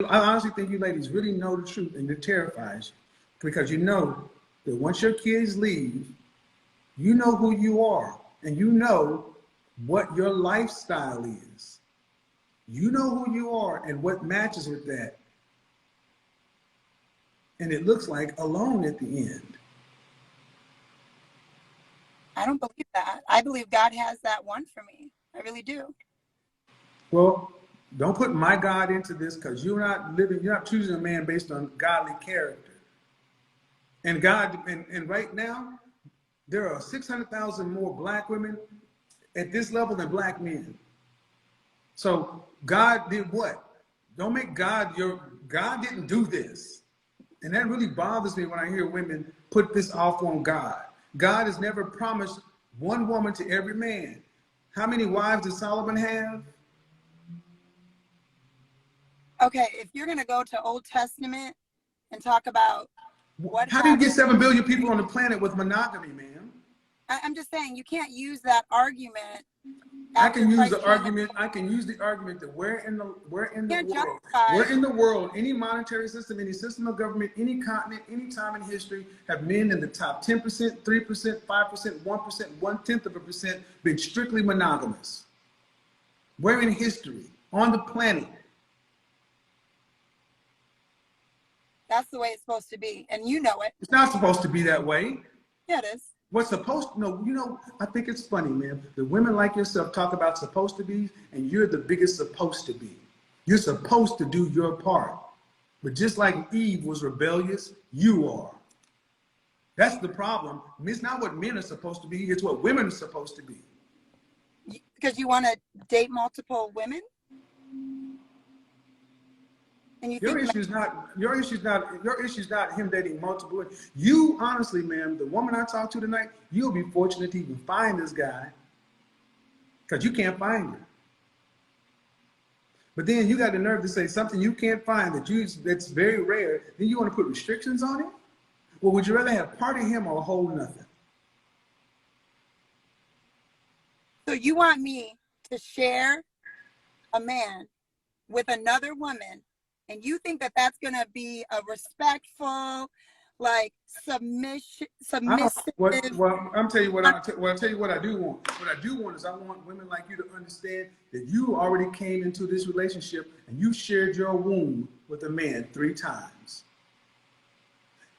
I honestly think you ladies really know the truth, and it terrifies you because you know that once your kids leave, you know who you are and you know what your lifestyle is. You know who you are and what matches with that. And it looks like alone at the end. I don't believe that. I believe God has that one for me. I really do. Well, don't put my God into this because you're not choosing a man based on godly character. And and right now, there are 600,000 more black women at this level than black men. So God did what? Don't make God God didn't do this. And that really bothers me when I hear women put this off on God. God has never promised one woman to every man. How many wives did Solomon have? Okay, if you're going to go to Old Testament and talk about what How do you get 7 billion people on the planet with monogamy, ma'am? I'm just saying you can't use that argument. I can use the argument that where in the world, any monetary system, any system of government, any continent, any time in history, have men in the top 10%, 3%, 5%, 1%, 0.1% been strictly monogamous? Where in history, on the planet? That's the way it's supposed to be, and you know it. It's not supposed to be that way. Yeah, it is. What's supposed to, no, you know, I think it's funny, man. The women like yourself talk about supposed to be, and you're the biggest supposed to be. You're supposed to do your part. But just like Eve was rebellious, you are. That's the problem. It's not what men are supposed to be, it's what women are supposed to be. Because you want to date multiple women? And you Your issue's not him dating multiple women. You honestly, ma'am, the woman I talked to tonight, you'll be fortunate to even find this guy because you can't find him. But then you got the nerve to say something you can't find that's very rare. Then you want to put restrictions on it? Well, would you rather have part of him or a whole nothing? So you want me to share a man with another woman, and you think that that's going to be a respectful, like submissive? Well, I'll tell you what I do want. What I do want is I want women like you to understand that you already came into this relationship and you shared your womb with a man 3 times.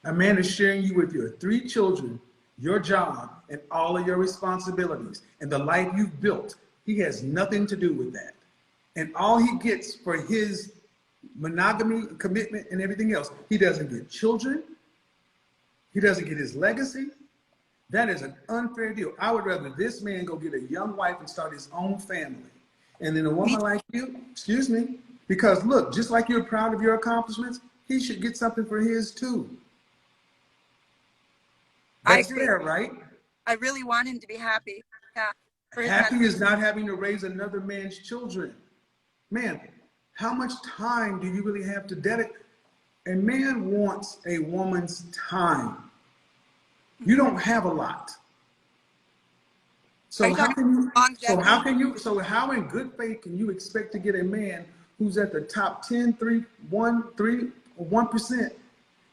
A man is sharing you with your 3 children, your job, and all of your responsibilities, and the life you've built. He has nothing to do with that. And all he gets for his monogamy, commitment, and everything else, he doesn't get children. He doesn't get his legacy. That is an unfair deal. I would rather this man go get a young wife and start his own family. And then a woman like you, excuse me, because look, just like you're proud of your accomplishments, he should get something for his too. That's fair, right? I really want him to be happy. Yeah. Happy is not having to raise another man's children. Man, how much time do you really have to dedicate? A man wants a woman's time. You don't have a lot. So how in good faith can you expect to get a man who's at the top 10, 1%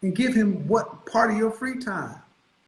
and give him what part of your free time?